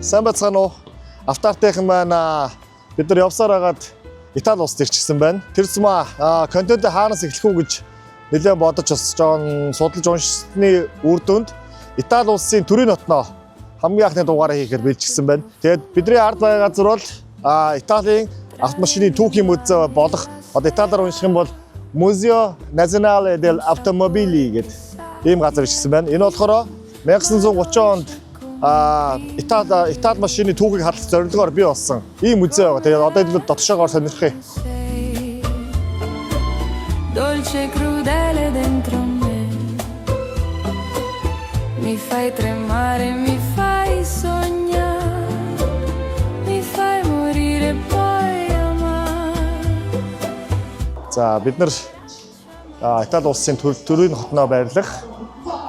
сайн байцгаана уу? Автартех маань бид нар явсаар хагаад Итали улсад ирчихсэн байна. Тэр зам контент хаанаас эхлэх үү гэж нэлээд бодож бас жоон судалж уншсны үр дүнд Итали улсын төрийн нотноо хамгийн анхны дугаараа хийхээр бэлчсэн байна. Тэгээд бидний ард байгаа газар бол Италийн автомашины түүхийн музей болох одоо Италиар унших юм бол Museo Nazionale dell'Automobili гэдэг ийм газар ирсэн байна. Энэ болохоор 1930 онд Итали машины түүхийг харуулах зорилгоор бий болсон ийм музей байгаа. Тэгээд одоо энэ дотоошоогоор сонирхъя. Dolce crudele dentro me. Mi fai tremare, mi fai sognare. Mi fai morire poi amare. За бид нар Итали улсын төрийн хотноо байрлах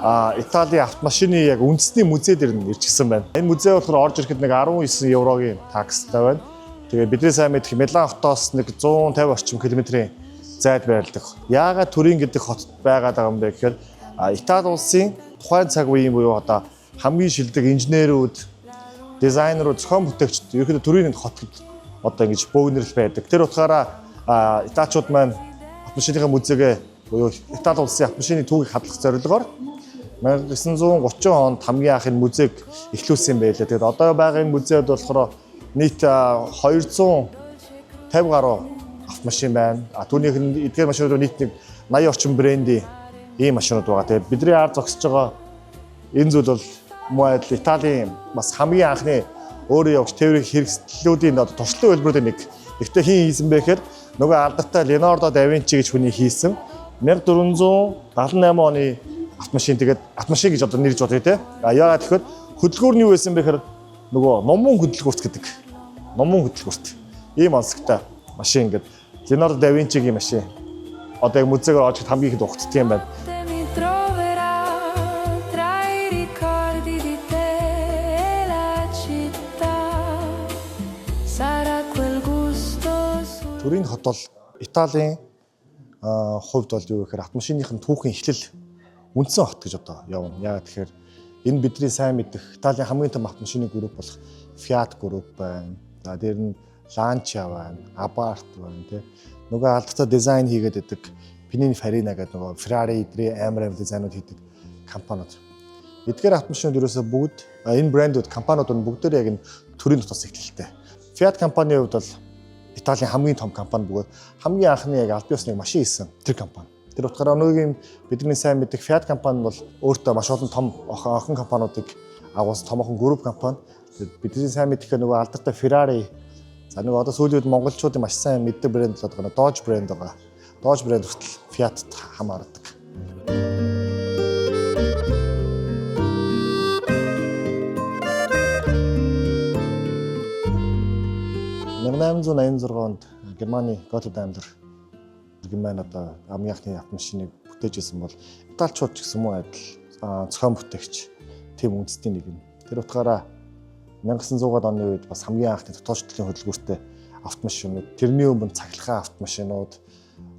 Италийн автомашины яг үндэсний музей дээр ирчихсэн байна. Энэ музей болохоор орж ирэхэд нэг 19 еврогийн такстай байна. Тэгээ бидний сайн мэдэх Милан хотоос нэг 150 орчим километрийн зайд байрладаг. Яагаад Турин гэдэг хот байгаад байгаа юм бэ гэхээр Итали улсын тухайн цаг үеийн буюу одоо хамгийн шилдэг инженерүүд, дизайнерууд, зохион бүтээгчид ерөөхдөө Турин хот гэд одоо ингэж бөөгнөрл байдаг. Тэр утгаараа Италичууд маань автомашины музейгээ буюу Итали улсын автомашины түүхийг хадлах зорилгоор 1930 онд хамгийн анх энэ музейг эхлүүлсэн байлаа. Тэгээд одоо байгаа энэ музейд болохоор нийт 250 гаруй автомашин байна. Түүнийх нь эдгээр машинууд нийт нэг 80 орчим брендийн ийм машинууд байгаа. Тэгээд бидний ард зогсож байгаа энэ зүйл бол муу адил Италийн бас хамгийн анхны өөрөө явж тээврийн хэрэгслүүдийн одоо туршлагын хэлбэрүүдийн нэг. Гэхдээ хин хийсэн бэ гэхээр нөгөө алдартай Leonardo da Vinci гэж хүний хийсэн 1478 оны автомашин. Тэгээд автомашин гэж одоо нэрж бодъё те. Яагаад тэгэхээр хөдөлгүүр нь юу байсан бэ гэхээр нөгөө номон хөдөлгүүрт гэдэг. Номон хөдөлгүүрт. Ийм онцгой машин гэдэг. Leonardo da Vinci-гийн машин. Одоо яг музейгээр орж хамгийн ихэд ухцдаг юм байна. Турин хот бол Италийн хувьд бол юу гэхээр автомашиных нь түүхийн эхлэл үндсэн хот гэж одоо явна. Яагаад тэгэхээр энэ бидний сайн мэдэх Италийн хамгийн том автомашины групп болох Fiat групп байна. За дээр нь Lancia байна, Abarth байна тий. Нөгөө алдартай дизайн хийгээд байдаг Pininfarina гэдэг нөгөө Ferrari эдрийн амар дизайнууд хийдэг компаниуд. Эдгээр автомашинууд ерөөсөө бүгд энэ брэндүүд компаниуд нь бүгдээр яг энэ төрийн дотоос эхлэлтэй. Fiat компанийн хувьд бол Италийн хамгийн том компани бөгөөд хамгийн анхны яг аль биесныг машин хийсэн тэр компани. Тэр утгаараа өнөөгийн бидний сайн мэддэг Fiat компани бол өөртөө маш олон том охин компаниудыг агуулсан томоохон групп компани. Бидний сайн мэддэг нөгөө алдартай Ferrari. За нөгөө одоо сүүлийн үед монголчуудын маш сайн мэддэг брэнд л одоо Dodge брэнд байгаа. Dodge брэнд хүртэл Fiat-д хамаардаг. 1886 онд Германы Gotthard Daimler гэмээр одоо хамгийн анхны автомашиныг бүтээжсэн бол Италичууд ч гэсэн муу адил зохион бүтээгч тийм үндэстний нэг юм. Тэр утгаараа 1900-аад оны үед бас хамгийн анхны дотоодчлын хөдөлгүүртэй автомашинууд, тэрний өмнө цахилгаан автомашинууд,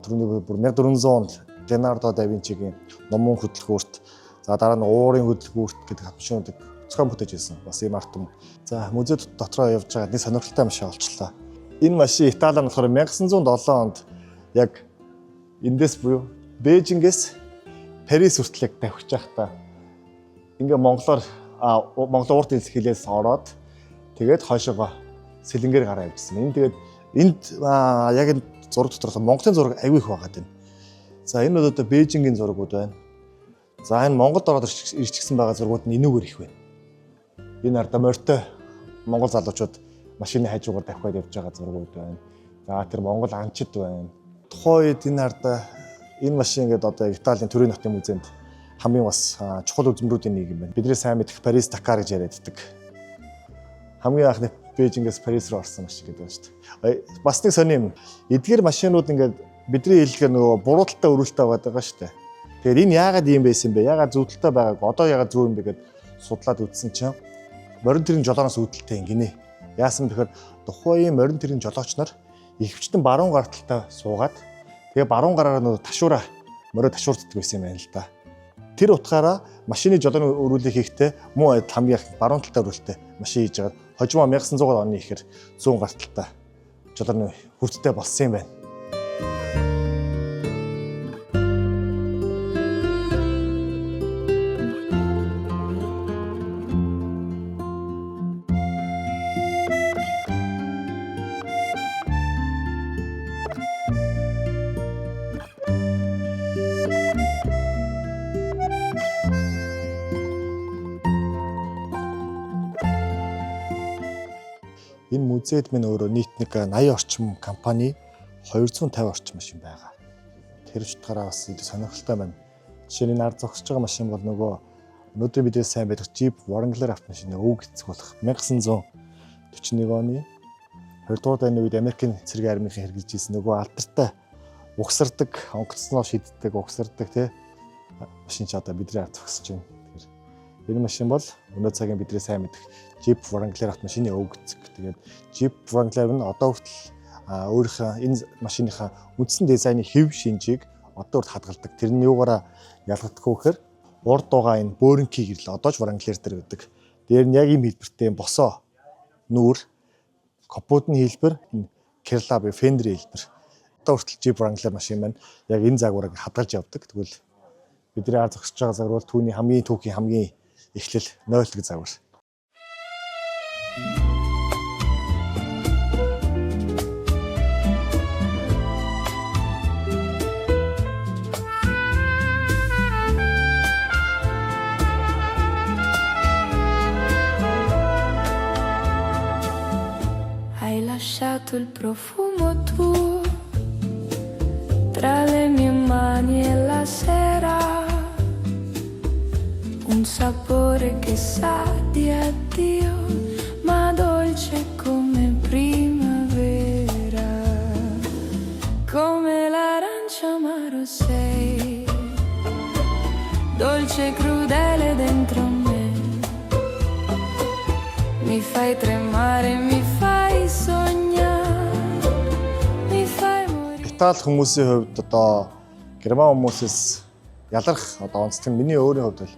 түрүүний бүр 1400 онд Leonardo da Vinci-гийн номон хөдөлгүүрт, за дараа нь уурын хөдөлгүүрт гэдэг автомашинуудыг зохион бүтээжсэн. Бас ийм арт юм. За музей дотроо явж байгаа нэг сонирхолтой машин олчлаа. Энэ машин Италиар болохоор 1907 онд яг эндээс буюу Бээжингээс Парис хүртэл яг давхиж байхдаа ингээ Монгол урд хэлхийлээс ороод тэгээд хойшоогоо сэлэнгээр гараа явжсэн. Энэ тэгээд энд яг энэ зураг дотор Монголын зураг аягүй их байгаад байна. За энэ одоо Бээжингийн зургууд байна. За энэ Монголд ороод ирчихсэн байгаа зургууд нь энүүгээр их байна. Энэ арда морьтой Монгол залуучууд машины хажуугаар давхиад явж байгаа зургууд байна. За тэр Монгол анчид байна. Тухайн үед энэ арда энэ машин гэдэг одоо Италийн төрийн хотын музейд хамгийн бас чухал үзмрүүдийн нэг юм байна. Бидний сайн мэдэх Парис Дакар гэж яриаддаг. Хамгийн анхны Бээжингээс Парис руу орсон машин гэдэг байна шүү дээ. Бас нэг сони юм. Эдгээр машинууд ингээд бидний хэлгээр нөгөө буруу талтай өрүүлтэй байгаа шүү дээ. Тэгэхээр энэ яагаад ийм байсан бэ? Яагаад зөв талтай байгааг одоо яагаад зөв юм бэ гэдээ судлаад үзсэн чинь морин тэрийн жолооноос үүдэлтэй ингэнэ. Яасан бэхээр тухайн морин тэрийн жолооч нар ихэвчлэн баруун гар талтай суугаад тэгээ баруун гараараа нөгөө ташуураа морио ташуурддаг байсан юм байна л да. Тэр утгаараа машины жолооны өрүүлэг хийхдээ муу адил хамгийн их баруун талтай өрүүлтэй машин хийж байгаа хожимо 1900 оны ихэр 100 гарталтай жолооны хүрттэй болсон юм байна. Энэ музейд минь өөрөө нийт нэг 80 орчим компани 250 орчим машин байгаа. Тэр утгаараа бас илүү сонирхолтой байна. Жишээ нь ард зогсож байгаа машин бол нөгөө өнөөдөр бидний сайн байдаг Jeep Wrangler автомашины өв гэцэг болох 1941 оны 2 дугаар дайны үед Америкийн цэргийн армийн хэрэгжилж ирсэн нөгөө алдартай угсардаг, онгоцноо шиддэг, угсардаг тий машин ч одоо бидний ард зогсож байна. Тэгэхээр энэ машин бол өнөө цагийн бидний сайн мэдэх Jeep Wrangler автомашины өв гэцэг. Тэгээд Jeep Wrangler нь одоо хүртэл өөрийнхөө энэ машиныхаа үндсэн дизайны хэв шинжийг одоо хүртэл хадгалдаг. Тэрний юугаараа ялгагдахгүй гэхээр урд дугаа энэ бөөрөнкий гэрэл одоо ч Wrangler дээр байдаг. Дээр нь яг ийм хэлбэртэй босоо нүүр, капотны хэлбэр, энэ Kerla буюу фендерийн хэлбэр. Одоо хүртэл Jeep Wrangler машин маань яг энэ загварыг хадгалж явдаг. Тэгвэл бидний ард зогсож байгаа загвар бол түүний хамгийн түүхийн хамгийн эхлэл 0 гэх загвар. Hai lasciato il profumo tuo tra le mie mani e la sera, un sapore che sa di addio, ma dolce come primavera, come l'arancia amaro sei, dolce e crudele dentro me, mi fai tremare, mi fai sognare, mi fai morire. Итали хүмүүсийн хувьд одоо герман хүмүүсээс ялгарх одоо онцлог нь миний өөрийн хувьд бол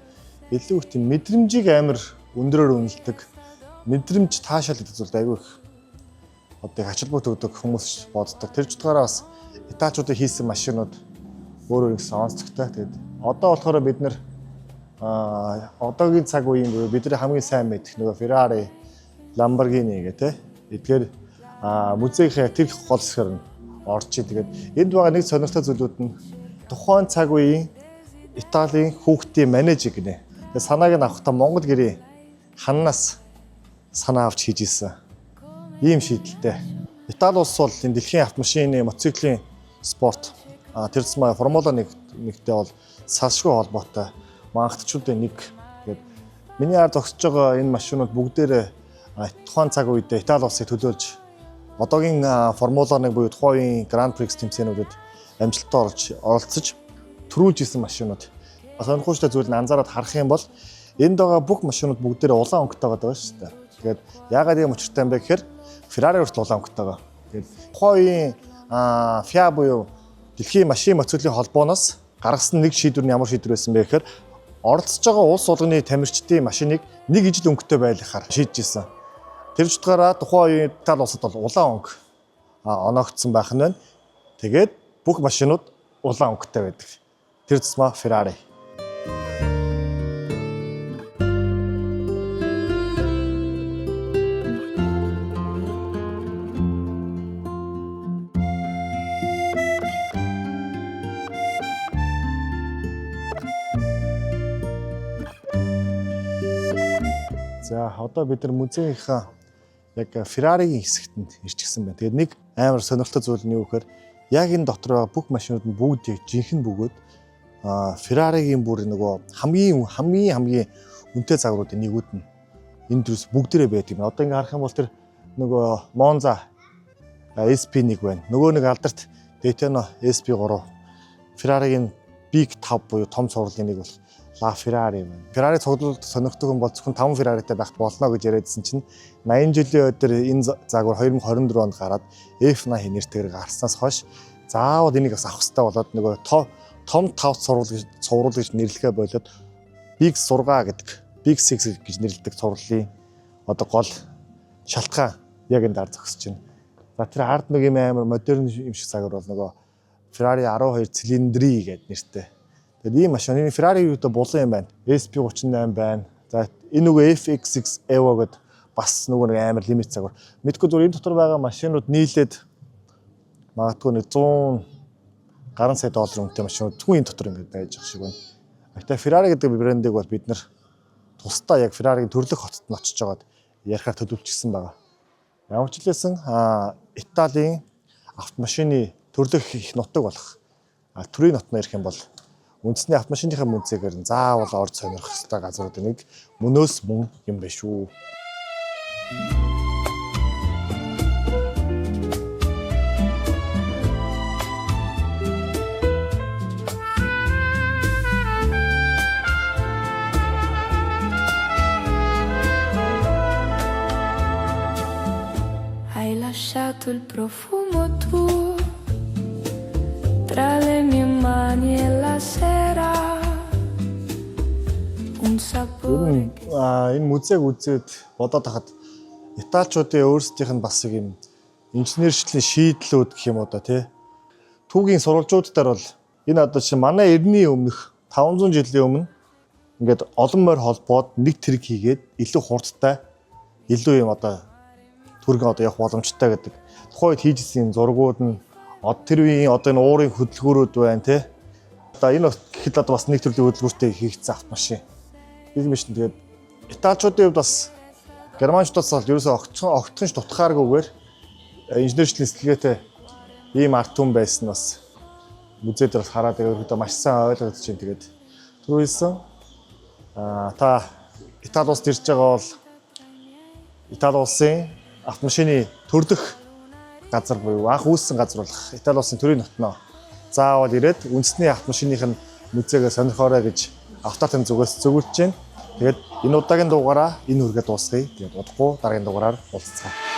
илүү их тийм мэдрэмжийг амар өндөрөөр үнэлдэг, мэдрэмж таашаал гэдэг зүйл айгүй их одоо ачаалбут өгдөг хүмүүс боддог. Тэр ч утгаараа бас италичуудын хийсэн машинууд өөр өөр гэсэн онцлогтой. Тэгээд одоо болохоор бид нэр одоогийн цаг үеийн бидний хамгийн сайн мэдэх нөгөө Ferrari, Lamborghini гэх тэ. Эдгээр музейхийн тэр гол хэсгээр нь орж ий. Тэгээд энд байгаа нэг сонирхолтой зүйлүүд нь тухайн цаг үеийн Италийн хүүхдийн менежер гинэ. Тэгээд санааг нь авахдаа Монгол гэрийн ханнаас санаа авч хийж ийсэн. Ийм шийдэлтэй. Итали улс бол энэ дэлхийн автомашины мотоциклийн спорт тэр зам Формула 1-тэй бол салшгүй холбоотой. Мангатчуудын нэг. Тэгээд миний ард зогсож байгаа энэ машинууд бүгдээрээ тухайн цаг үедээ Итали улсыг төлөөлж одоогийн Формула 1 буюу тухайн Grand Prix тэмцээнүүдэд амжилттай оролцож төрүүлж исэн машинууд. Сонирхолтой зүйл нь анзаараад харах юм бол энд байгаа бүх машинууд бүгдээрээ улаан өнгөтэй байгаа шүү дээ. Тэгээд яагаад ийм учиртай юм бэ гэхээр Ferrari хүртэл улаан өнгөтэй байгаа. Тэгээд тухайн FIA буюу дэлхийн машин мотоциклийн холбооноос гаргасан нэг шийдвэр нь ямар шийдвэр байсан бэ гэхээр оролцож байгаа улс болгоны тамирчдын машиныг нэг ижил өнгөтэй байлгахаар шийдэж исэн. Тэр ч утгаараа тухайн үеийн Итали улсад бол улаан өнгө оногдсон байх нь байна. Тэгээд бүх машинууд улаан өнгөтэй байдаг. Тэр тусмаа Ferrari. За одоо бид нар музейнийхаа яг Ferrari-гийн хэсэгт нь ирчихсэн байна. Тэгээд нэг амар сонирхолтой зүйл нь юу гэхээр яг энэ дотор байгаа бүх машинууд нь бүгд яг жинхэнэ бөгөөд Ferrari-гийн бүр нөгөө хамгийн үнэтэй загваруудын нэгүүд нь энэ дөрөс бүгдээрээ байдаг юм. Одоо ингээ харах юм бол тэр нөгөө Monza SP1 байна. Нөгөө нэг алдарт Daytona SP3. Ferrari-гийн Big 5 буюу том цувралын нэг бол Ferrari байна. Ferrari цуглуулалт сонирхдаг хүн бол зөвхөн 5 Ferrari-тай байх болно гэж яриадсэн чинь 80 жилийн өдөр энэ загвар 2024 онд гараад F80 нэртэйгээр гарснаас хойш заавал энийг бас авах хэрэгтэй болоод нөгөө том 5 цуврал гэж нэрлэхээ болоод Big 6 гэдэг Big 6 гэж нэрлэдэг цувралын одоо гол шалтгаан яг энэ дараа зогсож байна. За тэр ард нэг юм амар модерн юм шиг цагаар бол нөгөө Ferrari 12 цилиндри гэдэг нэртэй. Тэгээд ийм машин энэ Ferrari юу гэдэг булан юм байна. SP38 байна. За энэ нөгөө FX6 Evo гэдэг бас нөгөө нэг амар лимит цагаар. Мэдгүй зүгээр энэ дотор байгаа машинууд нийлээд магадгүй нэг 100 гаруй сая доллар үнэтэй машинууд зөвхөн энэ дотор ингээд байж байгаа шиг байна. Гэтэ Ferrari гэдэг брендийг бол бид нэр тусдаа яг Ferrari-гийн төрлөх хотод нь очиж байгаад ярихаар төлөвлөжсөн байгаа. Ямар ч хэлсэн Италийн автомашины төрлөх их нутаг болох Турин нутнаа ирэх юм бол үндэсний автомашиныхаа музейгээр заавал орж сонирхох ёстой газруудын нэг мөнөөс мөн юм байна шүү. Hai lasciato il profumo tuo tra le mie mani e la sera un sapore che Энэ музейг үзээд бодоод хахад Италичуудын өөрсдийнх нь бас юм инженерчлэлийн шийдлүүд гэх юм уу да тий. Түүгийн сурвалжуудаар бол энэ одоо чинь манай эртний өмнөх 500 жилийн өмнө ингээд олон морь холбоод нэг тэрэг хийгээд илүү хурдтай илүү юм одоо түргэн одоо явах боломжтой гэдэг. Тухайн үед хийжсэн зургууд нь тэр үеийн одоо энэ уурын хөдөлгөөрүүд байна тий. Одоо энэ гэхэд одоо бас нэг төрлийн хөдөлгөөртэй хийгдсэн автомашин. Ийм биш нь тэгээд Италичуудын хувьд бас германчуудаас бол ерөөсөө огтхонч дутхааргүйгээр инженерчлэлийн сэтгэлгээтэй ийм арт түмэн байсан бас музей дээр бас хараад ерөөдөө маш сайн ойлгогдож байна. Тэгээд түрүүлсэн та Итали улсад ирж байгаа бол Итали улсын автомашины төрлөх газар буюу анх үүссэн газар болох Итали улсын Турин нутнаа заавал ирээд үндэсний автомашиных нь музейгээ сонирхоорой гэж автотын зүгээс зөвлөж байна. Тэгээд энэ удаагийн дугаараа энэ үргээ дуусгая. Тэгээд удахгүй дараагийн дугаараар уулзцгаая.